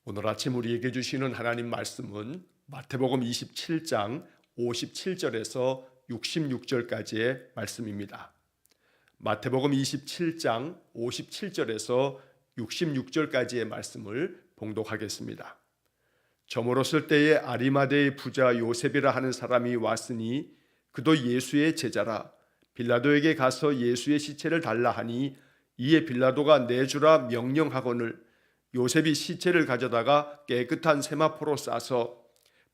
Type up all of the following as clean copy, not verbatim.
오늘 아침 우리에게 주시는 하나님 말씀은 마태복음 27장 57절에서 66절까지의 말씀입니다. 마태복음 27장 57절에서 66절까지의 말씀을 봉독하겠습니다. 저물었을 때에 아리마대의 부자 요셉이라 하는 사람이 왔으니 그도 예수의 제자라. 빌라도에게 가서 예수의 시체를 달라 하니 이에 빌라도가 내주라 명령하거늘 요셉이 시체를 가져다가 깨끗한 세마포로 싸서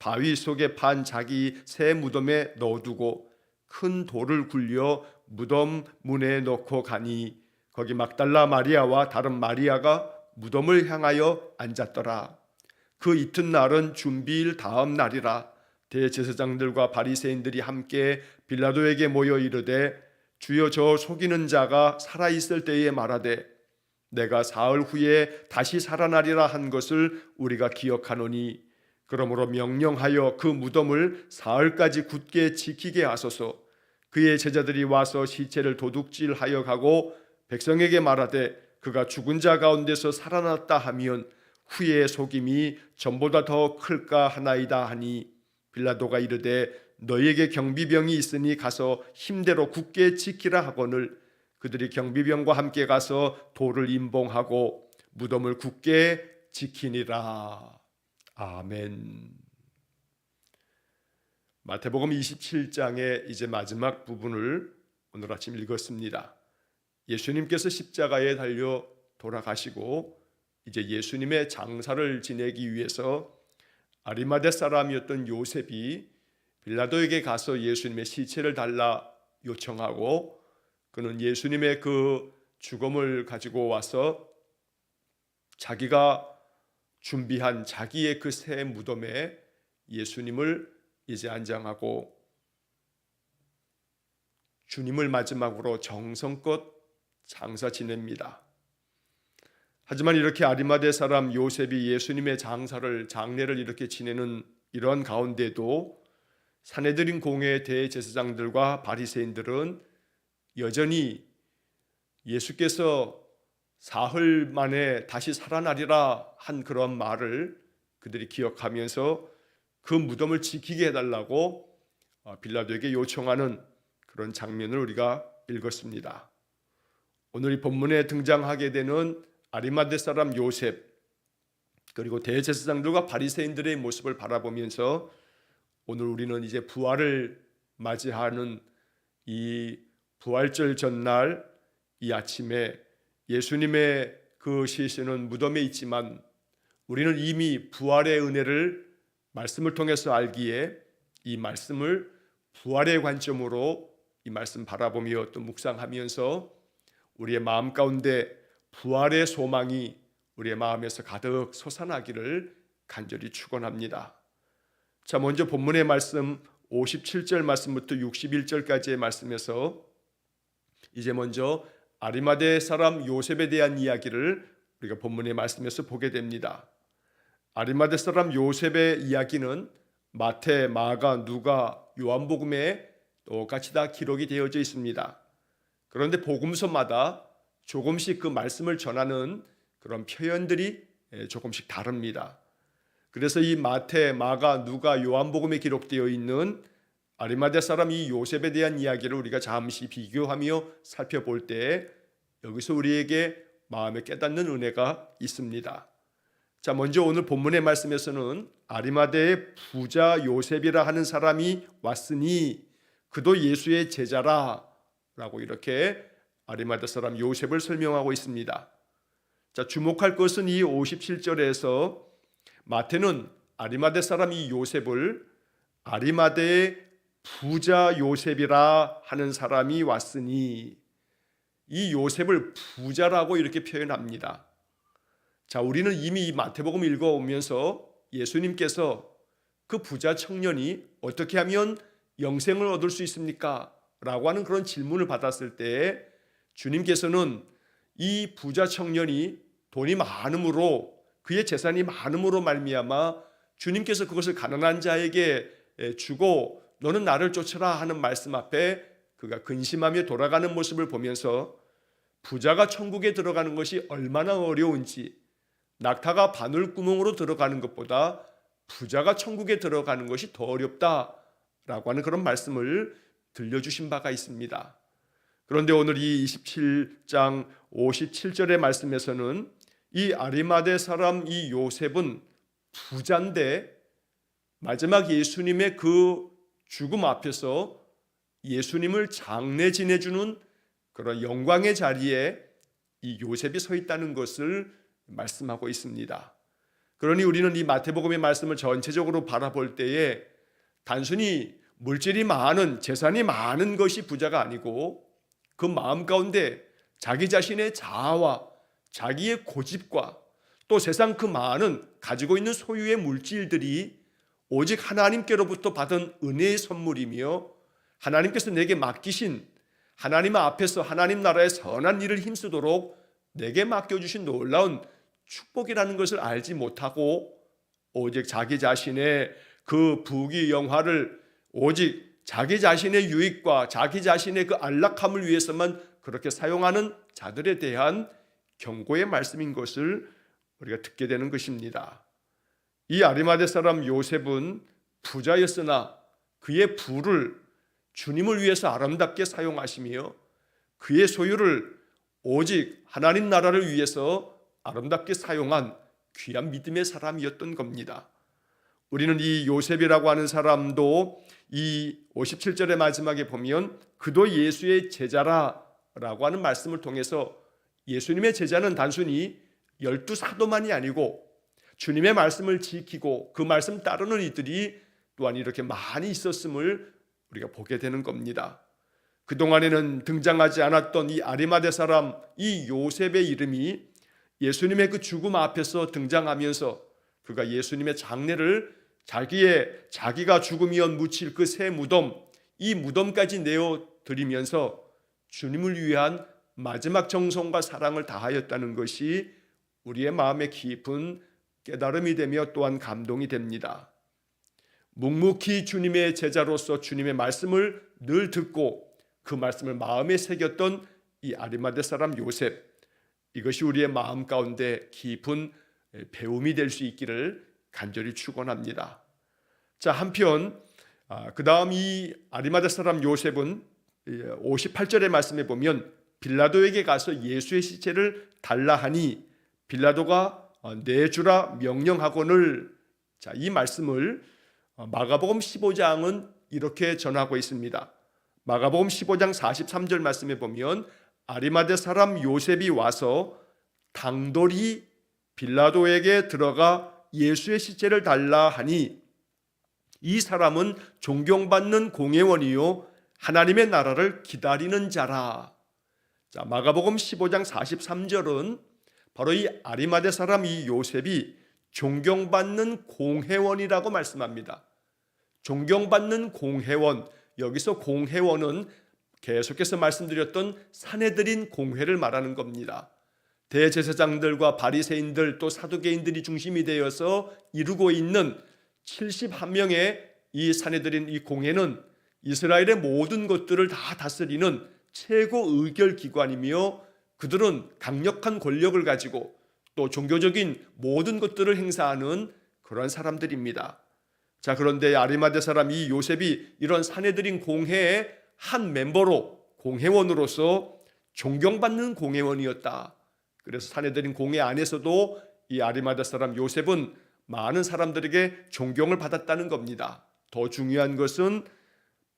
바위 속에 판 자기 새 무덤에 넣어두고 큰 돌을 굴려 무덤 문에 넣고 가니 거기 막달라 마리아와 다른 마리아가 무덤을 향하여 앉았더라. 그 이튿날은 준비일 다음 날이라. 대제사장들과 바리새인들이 함께 빌라도에게 모여 이르되 주여 저 속이는 자가 살아있을 때에 말하되 내가 사흘 후에 다시 살아나리라 한 것을 우리가 기억하노니 그러므로 명령하여 그 무덤을 사흘까지 굳게 지키게 하소서. 그의 제자들이 와서 시체를 도둑질하여 가고 백성에게 말하되 그가 죽은 자 가운데서 살아났다 하면 후에 속임이 전보다 더 클까 하나이다 하니 빌라도가 이르되 너희에게 경비병이 있으니 가서 힘대로 굳게 지키라 하거늘 그들이 경비병과 함께 가서 돌을 임봉하고 무덤을 굳게 지키니라. 아멘. 마태복음 27장의 이제 마지막 부분을 오늘 아침 읽었습니다. 예수님께서 십자가에 달려 돌아가시고 이제 예수님의 장사를 지내기 위해서 아리마대 사람이었던 요셉이 빌라도에게 가서 예수님의 시체를 달라 요청하고 그는 예수님의 그 죽음을 가지고 와서 자기가 준비한 자기의 그 새 무덤에 예수님을 이제 안장하고 주님을 마지막으로 정성껏 장사 지냅니다. 하지만 이렇게 아리마대 사람 요셉이 예수님의 장례를 이렇게 지내는 이런 가운데도 산헤드린 공회의 대제사장들과 바리새인들은 여전히 예수께서 사흘 만에 다시 살아나리라 한 그런 말을 그들이 기억하면서 그 무덤을 지키게 해달라고 빌라도에게 요청하는 그런 장면을 우리가 읽었습니다. 오늘 이 본문에 등장하게 되는 아리마대 사람 요셉 그리고 대제사장들과 바리새인들의 모습을 바라보면서 오늘 우리는 이제 부활을 맞이하는 이 부활절 전날 이 아침에 예수님의 그 시신은 무덤에 있지만 우리는 이미 부활의 은혜를 말씀을 통해서 알기에 이 말씀을 부활의 관점으로 이 말씀 바라보며 또 묵상하면서 우리의 마음 가운데 부활의 소망이 우리의 마음에서 가득 솟아나기를 간절히 축원합니다. 자, 먼저 본문의 말씀 57절 말씀부터 61절까지의 말씀에서 이제 먼저 아리마대 사람 요셉에 대한 이야기를 우리가 본문의 말씀에서 보게 됩니다. 아리마대 사람 요셉의 이야기는 마태, 마가, 누가, 요한복음에 똑같이 다 기록이 되어져 있습니다. 그런데 복음서마다 조금씩 그 말씀을 전하는 그런 표현들이 조금씩 다릅니다. 그래서 이 마태, 마가, 누가, 요한복음에 기록되어 있는 아리마대 사람 이 요셉에 대한 이야기를 우리가 잠시 비교하며 살펴볼 때 여기서 우리에게 마음에 깨닫는 은혜가 있습니다. 자, 먼저 오늘 본문의 말씀에서는 아리마대의 부자 요셉이라 하는 사람이 왔으니 그도 예수의 제자라 라고 이렇게 아리마대 사람 요셉을 설명하고 있습니다. 자, 주목할 것은 이 57절에서 마태는 아리마대 사람 이 요셉을 아리마대의 부자 요셉이라 하는 사람이 왔으니 이 요셉을 부자라고 이렇게 표현합니다. 자, 우리는 이미 이 마태복음 읽어오면서 예수님께서 그 부자 청년이 어떻게 하면 영생을 얻을 수 있습니까? 라고 하는 그런 질문을 받았을 때 주님께서는 이 부자 청년이 돈이 많음으로 그의 재산이 많음으로 말미암아 주님께서 그것을 가난한 자에게 주고 너는 나를 쫓아라 하는 말씀 앞에 그가 근심하며 돌아가는 모습을 보면서 부자가 천국에 들어가는 것이 얼마나 어려운지 낙타가 바늘구멍으로 들어가는 것보다 부자가 천국에 들어가는 것이 더 어렵다라고 하는 그런 말씀을 들려주신 바가 있습니다. 그런데 오늘 이 27장 57절의 말씀에서는 이 아리마대 사람 이 요셉은 부자인데 마지막 예수님의 그 죽음 앞에서 예수님을 장례 지내주는 그런 영광의 자리에 이 요셉이 서 있다는 것을 말씀하고 있습니다. 그러니 우리는 이 마태복음의 말씀을 전체적으로 바라볼 때에 단순히 물질이 많은, 재산이 많은 것이 부자가 아니고 그 마음 가운데 자기 자신의 자아와 자기의 고집과 또 세상 그 많은 가지고 있는 소유의 물질들이 오직 하나님께로부터 받은 은혜의 선물이며 하나님께서 내게 맡기신, 하나님 앞에서 하나님 나라의 선한 일을 힘쓰도록 내게 맡겨주신 놀라운 축복이라는 것을 알지 못하고 오직 자기 자신의 그 부귀 영화를 오직 자기 자신의 유익과 자기 자신의 그 안락함을 위해서만 그렇게 사용하는 자들에 대한 경고의 말씀인 것을 우리가 듣게 되는 것입니다. 이 아리마대 사람 요셉은 부자였으나 그의 부를 주님을 위해서 아름답게 사용하시며 그의 소유를 오직 하나님 나라를 위해서 아름답게 사용한 귀한 믿음의 사람이었던 겁니다. 우리는 이 요셉이라고 하는 사람도 이 57절의 마지막에 보면 그도 예수의 제자라라고 하는 말씀을 통해서 예수님의 제자는 단순히 12사도만이 아니고 주님의 말씀을 지키고 그 말씀 따르는 이들이 또한 이렇게 많이 있었음을 우리가 보게 되는 겁니다. 그동안에는 등장하지 않았던 이 아리마대 사람 이 요셉의 이름이 예수님의 그 죽음 앞에서 등장하면서 그가 예수님의 장례를 자기가 죽음이었 묻힐 그 새 무덤, 이 무덤까지 내어 드리면서 주님을 위한 마지막 정성과 사랑을 다하였다는 것이 우리의 마음에 깊은 깨달음이 되며 또한 감동이 됩니다. 묵묵히 주님의 제자로서 주님의 말씀을 늘 듣고 그 말씀을 마음에 새겼던 이 아리마대 사람 요셉, 이것이 우리의 마음 가운데 깊은 배움이 될 수 있기를 간절히 축원합니다. 자, 한편 그 다음 이 아리마대 사람 요셉은 58절의 말씀에 보면 빌라도에게 가서 예수의 시체를 달라 하니 빌라도가 내주라 명령하거늘, 자, 이 말씀을 마가복음 15장은 이렇게 전하고 있습니다. 마가복음 15장 43절 말씀에 보면 아리마대 사람 요셉이 와서 당돌이 빌라도에게 들어가 예수의 시체를 달라 하니 이 사람은 존경받는 공회원이요 하나님의 나라를 기다리는 자라. 자, 마가복음 15장 43절은 바로 이 아리마대 사람 이 요셉이 존경받는 공회원이라고 말씀합니다. 존경받는 공회원, 여기서 공회원은 계속해서 말씀드렸던 산헤드린 공회를 말하는 겁니다. 대제사장들과 바리새인들 또 사두개인들이 중심이 되어서 이루고 있는 71명의 이 산헤드린 이 공회는 이스라엘의 모든 것들을 다 다스리는 최고 의결 기관이며 그들은 강력한 권력을 가지고 또 종교적인 모든 것들을 행사하는 그런 사람들입니다. 자, 그런데 아리마대 사람 이 요셉이 이런 산헤드린 공회의 한 멤버로 공회원으로서 존경받는 공회원이었다. 그래서 산헤드린 공회 안에서도 이 아리마대 사람 요셉은 많은 사람들에게 존경을 받았다는 겁니다. 더 중요한 것은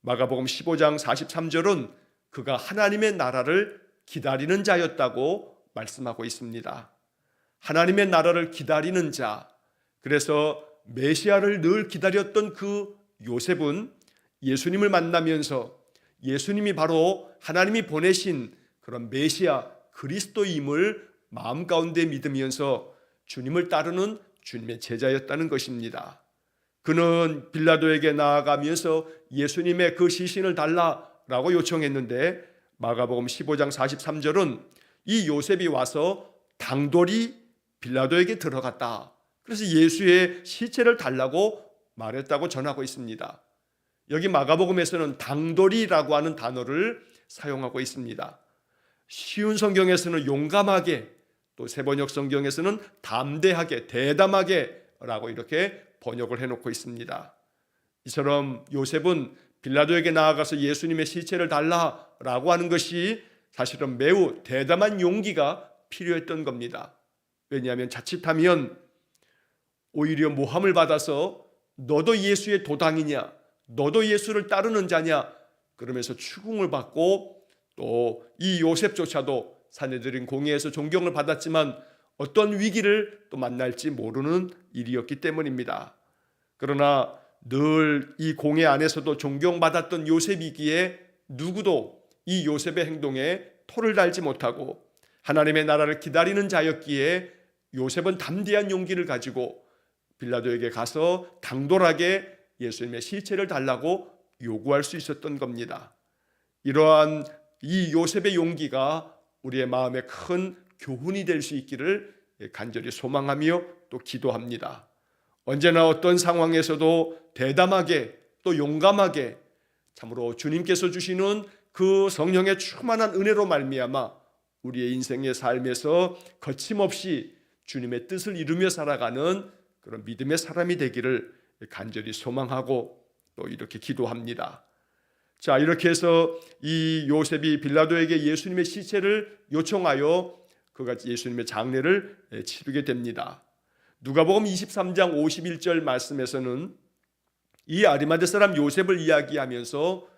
마가복음 15장 43절은 그가 하나님의 나라를 기다리는 자였다고 말씀하고 있습니다. 하나님의 나라를 기다리는 자, 그래서 메시아를 늘 기다렸던 그 요셉은 예수님을 만나면서 예수님이 바로 하나님이 보내신 그런 메시아 그리스도임을 마음 가운데 믿으면서 주님을 따르는 주님의 제자였다는 것입니다. 그는 빌라도에게 나아가면서 예수님의 그 시신을 달라라고 요청했는데 마가복음 15장 43절은 이 요셉이 와서 당돌이 빌라도에게 들어갔다. 그래서 예수의 시체를 달라고 말했다고 전하고 있습니다. 여기 마가복음에서는 당돌이라고 하는 단어를 사용하고 있습니다. 쉬운 성경에서는 용감하게 또 세번역 성경에서는 담대하게, 대담하게라고 이렇게 번역을 해놓고 있습니다. 이처럼 요셉은 빌라도에게 나아가서 예수님의 시체를 달라라고 하는 것이 사실은 매우 대담한 용기가 필요했던 겁니다. 왜냐하면 자칫하면 오히려 모함을 받아서 너도 예수의 도당이냐, 너도 예수를 따르는 자냐, 그러면서 추궁을 받고 또 이 요셉조차도 산헤드린 공회에서 존경을 받았지만 어떤 위기를 또 만날지 모르는 일이었기 때문입니다. 그러나 늘 이 공회 안에서도 존경받았던 요셉이기에 누구도 이 요셉의 행동에 토를 달지 못하고 하나님의 나라를 기다리는 자였기에 요셉은 담대한 용기를 가지고 빌라도에게 가서 당돌하게 예수님의 시체를 달라고 요구할 수 있었던 겁니다. 이러한 이 요셉의 용기가 우리의 마음에 큰 교훈이 될 수 있기를 간절히 소망하며 또 기도합니다. 언제나 어떤 상황에서도 대담하게 또 용감하게 참으로 주님께서 주시는 그 성령의 충만한 은혜로 말미암아 우리의 인생의 삶에서 거침없이 주님의 뜻을 이루며 살아가는 그런 믿음의 사람이 되기를 간절히 소망하고 또 이렇게 기도합니다. 자, 이렇게 해서 이 요셉이 빌라도에게 예수님의 시체를 요청하여 그가 예수님의 장례를 치르게 됩니다. 누가복음 23장 51절 말씀에서는 이 아리마대 사람 요셉을 이야기하면서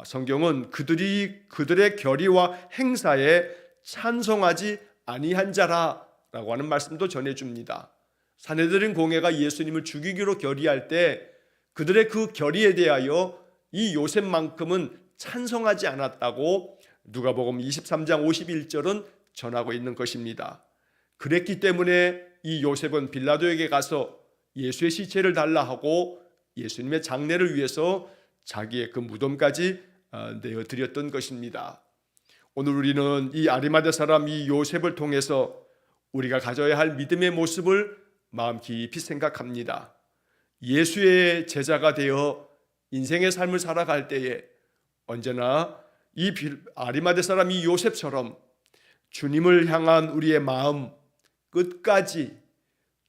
성경은 그들의 결의와 행사에 찬성하지 아니한 자라라고 하는 말씀도 전해줍니다. 산헤드린 공회가 예수님을 죽이기로 결의할 때 그들의 그 결의에 대하여 이 요셉만큼은 찬성하지 않았다고 누가복음 23장 51절은 전하고 있는 것입니다. 그랬기 때문에 이 요셉은 빌라도에게 가서 예수의 시체를 달라 하고 예수님의 장례를 위해서 자기의 그 무덤까지 내어드렸던 것입니다. 오늘 우리는 이 아리마대 사람 이 요셉을 통해서 우리가 가져야 할 믿음의 모습을 마음 깊이 생각합니다. 예수의 제자가 되어 인생의 삶을 살아갈 때에 언제나 이 아리마대 사람 이 요셉처럼 주님을 향한 우리의 마음 끝까지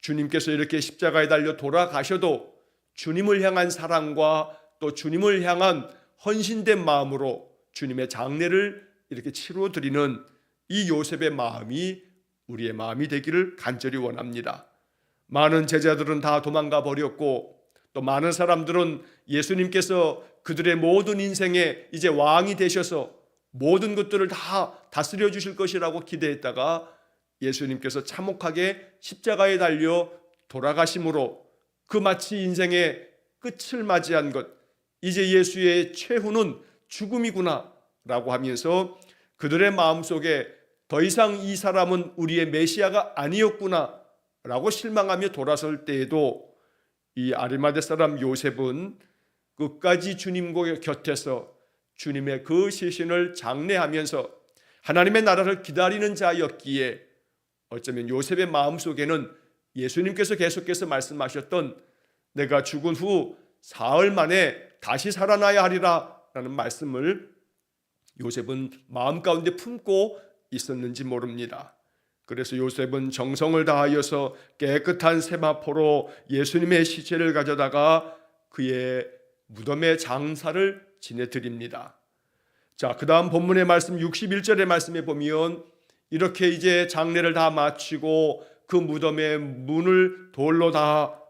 주님께서 이렇게 십자가에 달려 돌아가셔도 주님을 향한 사랑과 또 주님을 향한 헌신된 마음으로 주님의 장례를 이렇게 치러드리는 이 요셉의 마음이 우리의 마음이 되기를 간절히 원합니다. 많은 제자들은 다 도망가 버렸고 또 많은 사람들은 예수님께서 그들의 모든 인생에 이제 왕이 되셔서 모든 것들을 다 다스려 주실 것이라고 기대했다가 예수님께서 참혹하게 십자가에 달려 돌아가심으로 그 마치 인생의 끝을 맞이한 것, 이제 예수의 최후는 죽음이구나 라고 하면서 그들의 마음속에 더 이상 이 사람은 우리의 메시아가 아니었구나 라고 실망하며 돌아설 때에도 이 아리마대 사람 요셉은 끝까지 주님과 곁에서 주님의 그 시신을 장례하면서 하나님의 나라를 기다리는 자였기에 어쩌면 요셉의 마음속에는 예수님께서 계속해서 말씀하셨던 내가 죽은 후 사흘 만에 다시 살아나야 하리라 라는 말씀을 요셉은 마음 가운데 품고 있었는지 모릅니다. 그래서 요셉은 정성을 다하여서 깨끗한 세마포로 예수님의 시체를 가져다가 그의 무덤의 장사를 지내드립니다. 자, 그 다음 본문의 말씀 61절의 말씀에 보면 이렇게 이제 장례를 다 마치고 그 무덤의 문을 돌로 다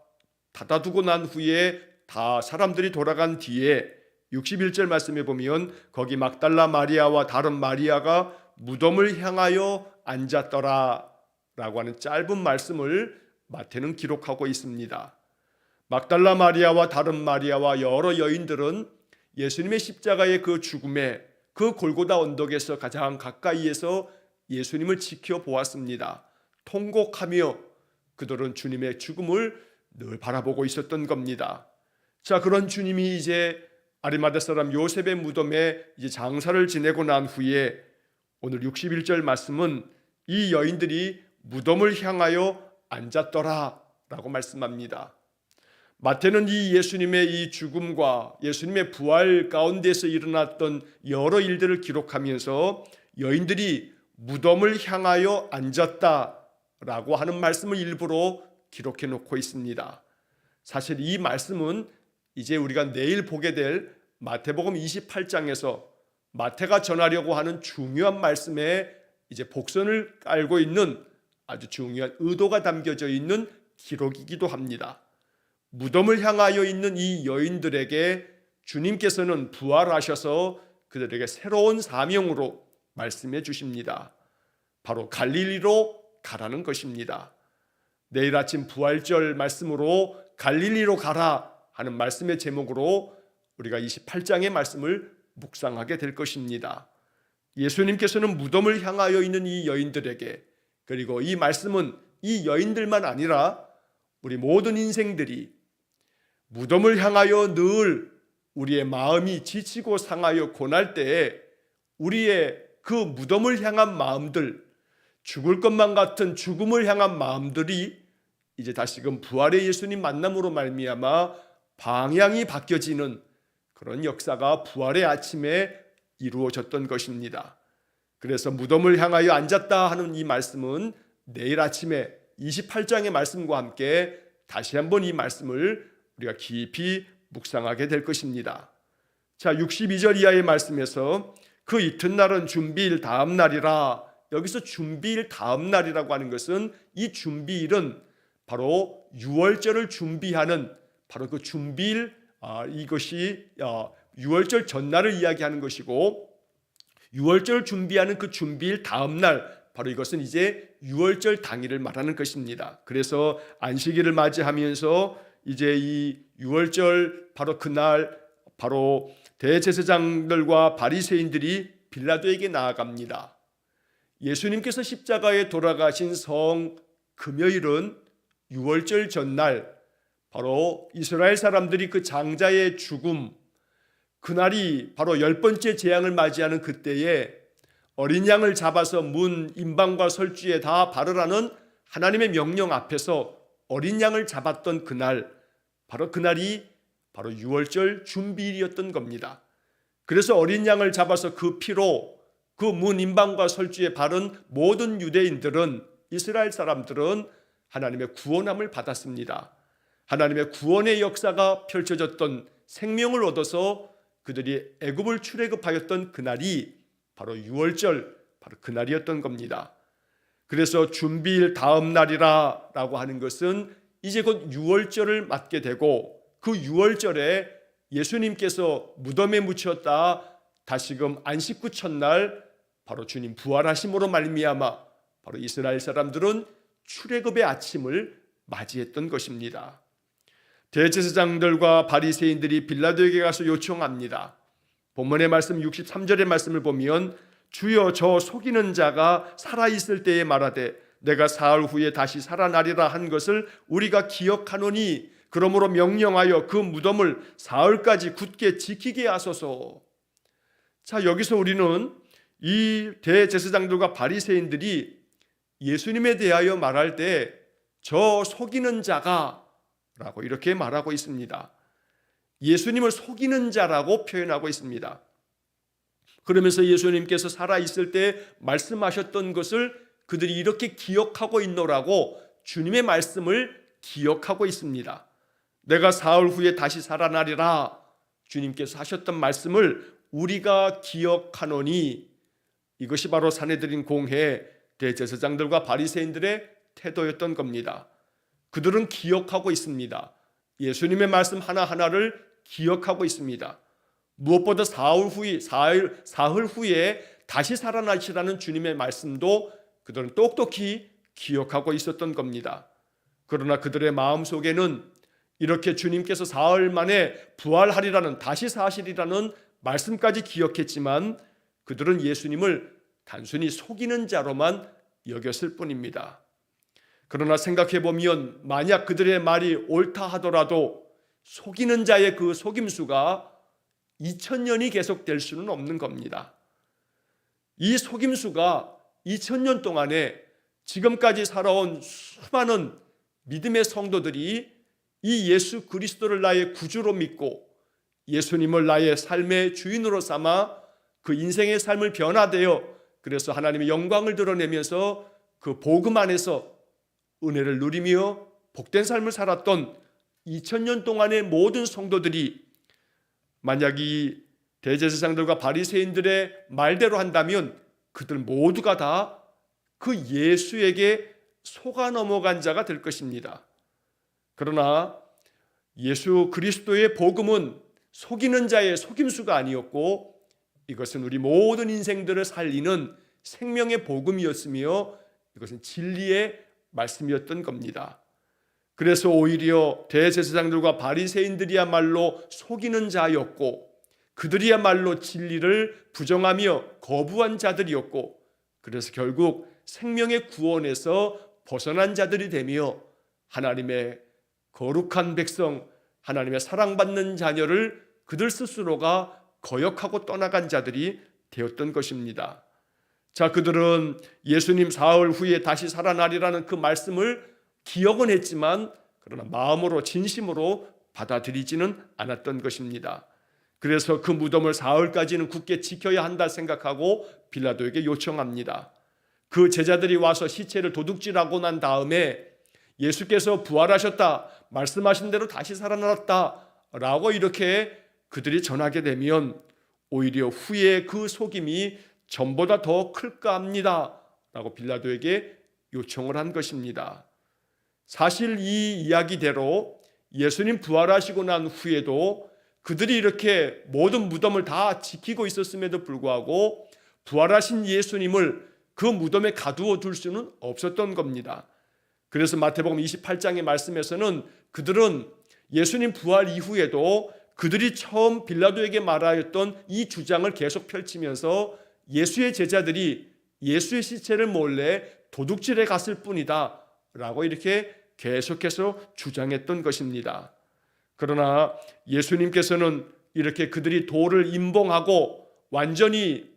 닫아두고 난 후에 다 사람들이 돌아간 뒤에 61절 말씀에 보면 거기 막달라 마리아와 다른 마리아가 무덤을 향하여 앉았더라 라고 하는 짧은 말씀을 마태는 기록하고 있습니다. 막달라 마리아와 다른 마리아와 여러 여인들은 예수님의 십자가의 그 죽음에 그 골고다 언덕에서 가장 가까이에서 예수님을 지켜보았습니다. 통곡하며 그들은 주님의 죽음을 늘 바라보고 있었던 겁니다. 자, 그런 주님이 이제 아리마대 사람 요셉의 무덤에 이제 장사를 지내고 난 후에 오늘 61절 말씀은 이 여인들이 무덤을 향하여 앉았더라 라고 말씀합니다. 마태는 이 예수님의 이 죽음과 예수님의 부활 가운데서 일어났던 여러 일들을 기록하면서 여인들이 무덤을 향하여 앉았다 라고 하는 말씀을 일부러 기록해 놓고 있습니다. 사실 이 말씀은 이제 우리가 내일 보게 될 마태복음 28장에서 마태가 전하려고 하는 중요한 말씀에 이제 복선을 깔고 있는 아주 중요한 의도가 담겨져 있는 기록이기도 합니다. 무덤을 향하여 있는 이 여인들에게 주님께서는 부활하셔서 그들에게 새로운 사명으로 말씀해 주십니다. 바로 갈릴리로 가라는 것입니다. 내일 아침 부활절 말씀으로 갈릴리로 가라 하는 말씀의 제목으로 우리가 28장의 말씀을 묵상하게 될 것입니다. 예수님께서는 무덤을 향하여 있는 이 여인들에게, 그리고 이 말씀은 이 여인들만 아니라 우리 모든 인생들이 무덤을 향하여 늘 우리의 마음이 지치고 상하여 고날 때에 우리의 그 무덤을 향한 마음들, 죽을 것만 같은 죽음을 향한 마음들이 이제 다시금 부활의 예수님 만남으로 말미암아 방향이 바뀌어지는 그런 역사가 부활의 아침에 이루어졌던 것입니다. 그래서 무덤을 향하여 앉았다 하는 이 말씀은 내일 아침에 28장의 말씀과 함께 다시 한번 이 말씀을 우리가 깊이 묵상하게 될 것입니다. 자, 62절 이하의 말씀에서 그 이튿날은 준비일 다음 날이라, 여기서 준비일 다음 날이라고 하는 것은 이 준비일은 바로 유월절을 준비하는 바로 그 준비일, 이것이 유월절 전날을 이야기하는 것이고, 유월절 준비하는 그 준비일 다음 날, 바로 이것은 이제 유월절 당일을 말하는 것입니다. 그래서 안식일을 맞이하면서 이제 이 유월절 바로 그날 바로 대제사장들과 바리새인들이 빌라도에게 나아갑니다. 예수님께서 십자가에 돌아가신 성 금요일은 유월절 전날, 바로 이스라엘 사람들이 그 장자의 죽음, 그날이 바로 10번째 재앙을 맞이하는 그때에 어린 양을 잡아서 문 임방과 설주에 다 바르라는 하나님의 명령 앞에서 어린 양을 잡았던 그날, 바로 그날이 바로 유월절 준비일이었던 겁니다. 그래서 어린 양을 잡아서 그 피로 그 문 임방과 설주에 바른 모든 유대인들은, 이스라엘 사람들은 하나님의 구원함을 받았습니다. 하나님의 구원의 역사가 펼쳐졌던, 생명을 얻어서 그들이 애굽을 출애굽하였던 그날이 바로 유월절, 바로 그날이었던 겁니다. 그래서 준비일 다음 날이라 라고 하는 것은 이제 곧 유월절을 맞게 되고, 그 유월절에 예수님께서 무덤에 묻혔다 다시금 안식구 첫날 바로 주님 부활하심으로 말미암아 바로 이스라엘 사람들은 출애굽의 아침을 맞이했던 것입니다. 대제사장들과 바리새인들이 빌라도에게 가서 요청합니다. 본문의 말씀 63절의 말씀을 보면 주여 저 속이는 자가 살아있을 때에 말하되 내가 사흘 후에 다시 살아나리라 한 것을 우리가 기억하노니 그러므로 명령하여 그 무덤을 사흘까지 굳게 지키게 하소서. 자, 여기서 우리는 이 대제사장들과 바리새인들이 예수님에 대하여 말할 때 저 속이는 자가 라고 이렇게 말하고 있습니다. 예수님을 속이는 자라고 표현하고 있습니다. 그러면서 예수님께서 살아있을 때 말씀하셨던 것을 그들이 이렇게 기억하고 있노라고 주님의 말씀을 기억하고 있습니다. 내가 사흘 후에 다시 살아나리라 주님께서 하셨던 말씀을 우리가 기억하노니, 이것이 바로 산헤드린 공회 대제사장들과 바리새인들의 태도였던 겁니다. 그들은 기억하고 있습니다. 예수님의 말씀 하나하나를 기억하고 있습니다. 무엇보다 사흘 후에 다시 살아나시라는 주님의 말씀도 그들은 똑똑히 기억하고 있었던 겁니다. 그러나 그들의 마음속에는 이렇게 주님께서 사흘 만에 부활하리라는, 다시 사시리라는 말씀까지 기억했지만 그들은 예수님을 단순히 속이는 자로만 여겼을 뿐입니다. 그러나 생각해보면 만약 그들의 말이 옳다 하더라도 속이는 자의 그 속임수가 2000년이 계속될 수는 없는 겁니다. 이 속임수가 2000년 동안에 지금까지 살아온 수많은 믿음의 성도들이 이 예수 그리스도를 나의 구주로 믿고 예수님을 나의 삶의 주인으로 삼아 그 인생의 삶을 변화되어 그래서 하나님의 영광을 드러내면서 그 복음 안에서 은혜를 누리며 복된 삶을 살았던 2000년 동안의 모든 성도들이 만약 이 대제사장들과 바리새인들의 말대로 한다면 그들 모두가 다 그 예수에게 속아 넘어간 자가 될 것입니다. 그러나 예수 그리스도의 복음은 속이는 자의 속임수가 아니었고 이것은 우리 모든 인생들을 살리는 생명의 복음이었으며 이것은 진리의 말씀이었던 겁니다. 그래서 오히려 대제사장들과 바리새인들이야말로 속이는 자였고 그들이야말로 진리를 부정하며 거부한 자들이었고 그래서 결국 생명의 구원에서 벗어난 자들이 되며 하나님의 거룩한 백성, 하나님의 사랑받는 자녀를 그들 스스로가 거역하고 떠나간 자들이 되었던 것입니다. 자, 그들은 예수님 사흘 후에 다시 살아나리라는 그 말씀을 기억은 했지만 그러나 마음으로 진심으로 받아들이지는 않았던 것입니다. 그래서 그 무덤을 사흘까지는 굳게 지켜야 한다 생각하고 빌라도에게 요청합니다. 그 제자들이 와서 시체를 도둑질하고 난 다음에 예수께서 부활하셨다, 말씀하신 대로 다시 살아났다 라고 이렇게 그들이 전하게 되면 오히려 후에 그 속임이 전보다 더 클까 합니다 라고 빌라도에게 요청을 한 것입니다. 사실 이 이야기대로 예수님 부활하시고 난 후에도 그들이 이렇게 모든 무덤을 다 지키고 있었음에도 불구하고 부활하신 예수님을 그 무덤에 가두어 둘 수는 없었던 겁니다. 그래서 마태복음 28장의 말씀에서는 그들은 예수님 부활 이후에도 그들이 처음 빌라도에게 말하였던 이 주장을 계속 펼치면서 예수의 제자들이 예수의 시체를 몰래 도둑질해 갔을 뿐이다 라고 이렇게 계속해서 주장했던 것입니다. 그러나 예수님께서는 이렇게 그들이 돌을 임봉하고 완전히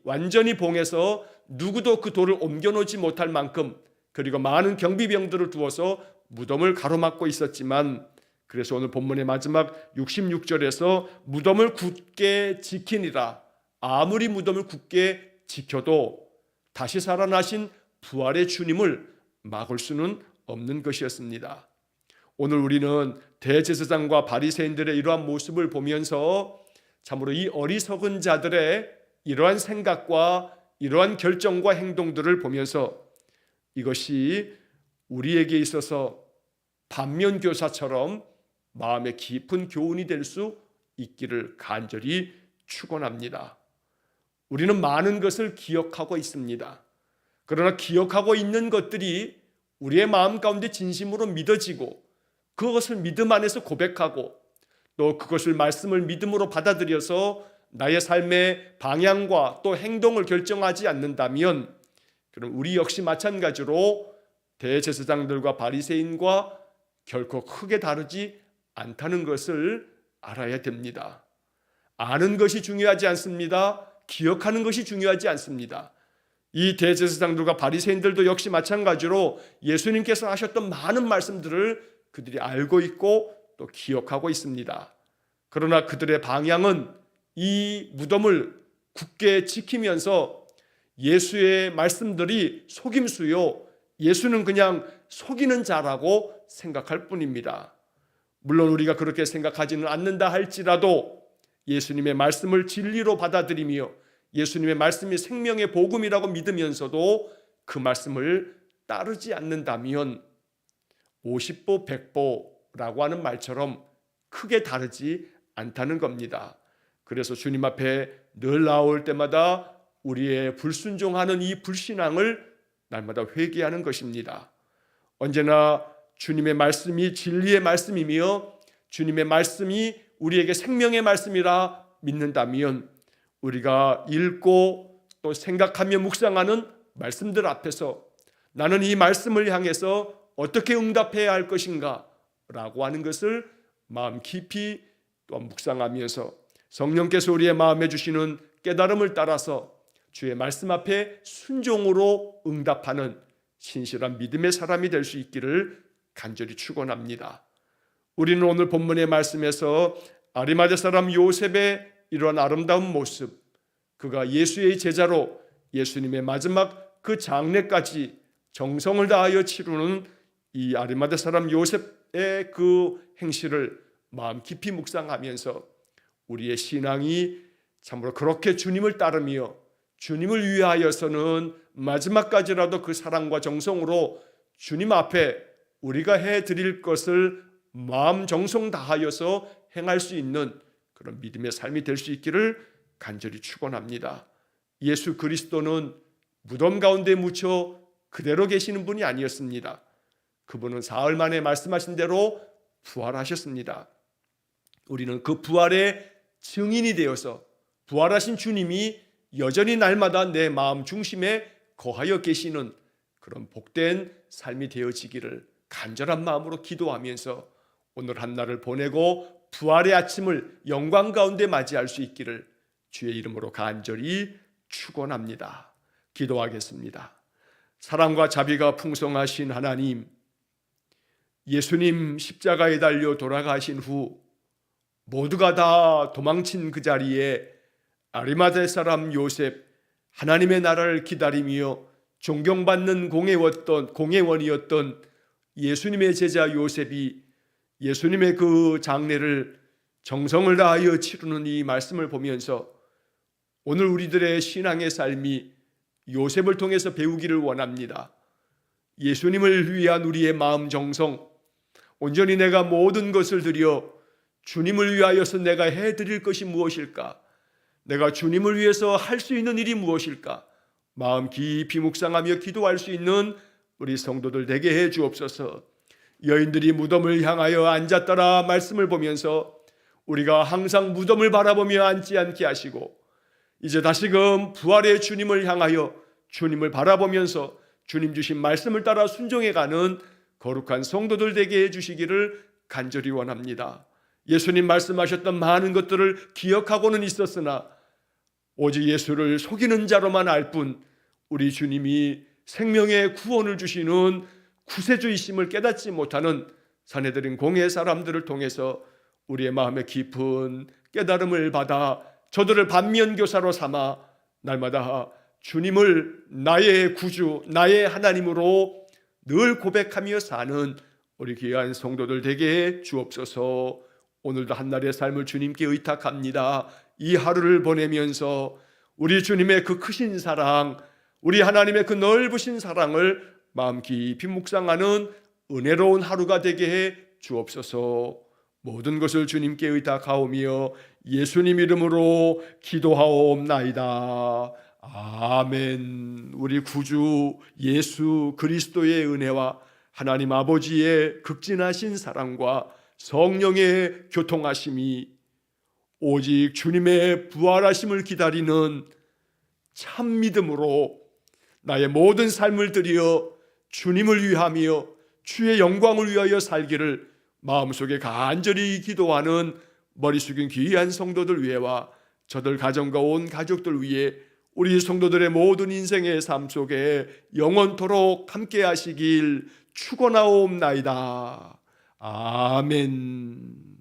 봉해서 누구도 그 돌을 옮겨놓지 못할 만큼 그리고 많은 경비병들을 두어서 무덤을 가로막고 있었지만 그래서 오늘 본문의 마지막 66절에서 무덤을 굳게 지키니라. 아무리 무덤을 굳게 지켜도 다시 살아나신 부활의 주님을 막을 수는 없는 것이었습니다. 오늘 우리는 대제사장과 바리새인들의 이러한 모습을 보면서 참으로 이 어리석은 자들의 이러한 생각과 이러한 결정과 행동들을 보면서 이것이 우리에게 있어서 반면교사처럼 마음의 깊은 교훈이 될 수 있기를 간절히 축원합니다. 우리는 많은 것을 기억하고 있습니다. 그러나 기억하고 있는 것들이 우리의 마음 가운데 진심으로 믿어지고 그것을 믿음 안에서 고백하고 또 그것을 말씀을 믿음으로 받아들여서 나의 삶의 방향과 또 행동을 결정하지 않는다면 그럼 우리 역시 마찬가지로 대제사장들과 바리새인과 결코 크게 다르지 않다는 것을 알아야 됩니다. 아는 것이 중요하지 않습니다. 기억하는 것이 중요하지 않습니다. 이 대제사장들과 바리새인들도 역시 마찬가지로 예수님께서 하셨던 많은 말씀들을 그들이 알고 있고 또 기억하고 있습니다. 그러나 그들의 방향은 이 무덤을 굳게 지키면서 예수의 말씀들이 속임수요, 예수는 그냥 속이는 자라고 생각할 뿐입니다. 물론 우리가 그렇게 생각하지는 않는다 할지라도 예수님의 말씀을 진리로 받아들이며 예수님의 말씀이 생명의 복음이라고 믿으면서도 그 말씀을 따르지 않는다면 50보 100보라고 하는 말처럼 크게 다르지 않다는 겁니다. 그래서 주님 앞에 늘 나올 때마다 우리의 불순종하는 이 불신앙을 날마다 회개하는 것입니다. 언제나 주님의 말씀이 진리의 말씀이며 주님의 말씀이 우리에게 생명의 말씀이라 믿는다면 우리가 읽고 또 생각하며 묵상하는 말씀들 앞에서 나는 이 말씀을 향해서 어떻게 응답해야 할 것인가 라고 하는 것을 마음 깊이 또 묵상하면서 성령께서 우리의 마음에 주시는 깨달음을 따라서 주의 말씀 앞에 순종으로 응답하는 신실한 믿음의 사람이 될 수 있기를 간절히 축원합니다. 우리는 오늘 본문의 말씀에서 아리마대 사람 요셉의 이러한 아름다운 모습, 그가 예수의 제자로 예수님의 마지막 그 장례까지 정성을 다하여 치르는 이 아리마대 사람 요셉의 그 행실을 마음 깊이 묵상하면서 우리의 신앙이 참으로 그렇게 주님을 따르며 주님을 위하여서는 마지막까지라도 그 사랑과 정성으로 주님 앞에 우리가 해드릴 것을 마음 정성 다하여서 행할 수 있는 그런 믿음의 삶이 될 수 있기를 간절히 축원합니다. 예수 그리스도는 무덤 가운데 묻혀 그대로 계시는 분이 아니었습니다. 그분은 사흘 만에 말씀하신 대로 부활하셨습니다. 우리는 그 부활의 증인이 되어서 부활하신 주님이 여전히 날마다 내 마음 중심에 거하여 계시는 그런 복된 삶이 되어지기를 간절한 마음으로 기도하면서 오늘 한 날을 보내고 부활의 아침을 영광 가운데 맞이할 수 있기를 주의 이름으로 간절히 축원합니다. 기도하겠습니다. 사랑과 자비가 풍성하신 하나님, 예수님 십자가에 달려 돌아가신 후 모두가 다 도망친 그 자리에 아리마대 사람 요셉, 하나님의 나라를 기다리며 존경받는 공회원이었던 예수님의 제자 요셉이 예수님의 그 장례를 정성을 다하여 치르는 이 말씀을 보면서 오늘 우리들의 신앙의 삶이 요셉을 통해서 배우기를 원합니다. 예수님을 위한 우리의 마음 정성, 온전히 내가 모든 것을 드려 주님을 위하여서 내가 해드릴 것이 무엇일까? 내가 주님을 위해서 할 수 있는 일이 무엇일까? 마음 깊이 묵상하며 기도할 수 있는 우리 성도들 되게 해 주옵소서. 여인들이 무덤을 향하여 앉았더라 말씀을 보면서 우리가 항상 무덤을 바라보며 앉지 않게 하시고 이제 다시금 부활의 주님을 향하여 주님을 바라보면서 주님 주신 말씀을 따라 순종해가는 거룩한 성도들 되게 해주시기를 간절히 원합니다. 예수님 말씀하셨던 많은 것들을 기억하고는 있었으나 오직 예수를 속이는 자로만 알 뿐 우리 주님이 생명의 구원을 주시는 구세주이심을 깨닫지 못하는 산헤드린 공회 사람들을 통해서 우리의 마음에 깊은 깨달음을 받아 저들을 반면교사로 삼아 날마다 주님을 나의 구주, 나의 하나님으로 늘 고백하며 사는 우리 귀한 성도들 되게 주옵소서. 오늘도 한날의 삶을 주님께 의탁합니다. 이 하루를 보내면서 우리 주님의 그 크신 사랑, 우리 하나님의 그 넓으신 사랑을 마음 깊이 묵상하는 은혜로운 하루가 되게 해 주옵소서. 모든 것을 주님께 의탁하오며 예수님 이름으로 기도하옵나이다. 아멘. 우리 구주 예수 그리스도의 은혜와 하나님 아버지의 극진하신 사랑과 성령의 교통하심이 오직 주님의 부활하심을 기다리는 참 믿음으로 나의 모든 삶을 드려 주님을 위하며 주의 영광을 위하여 살기를 마음속에 간절히 기도하는 머리 숙인 귀한 성도들 위해와 저들 가정과 온 가족들 위해 우리 성도들의 모든 인생의 삶 속에 영원토록 함께 하시길 축원하옵나이다. 아멘.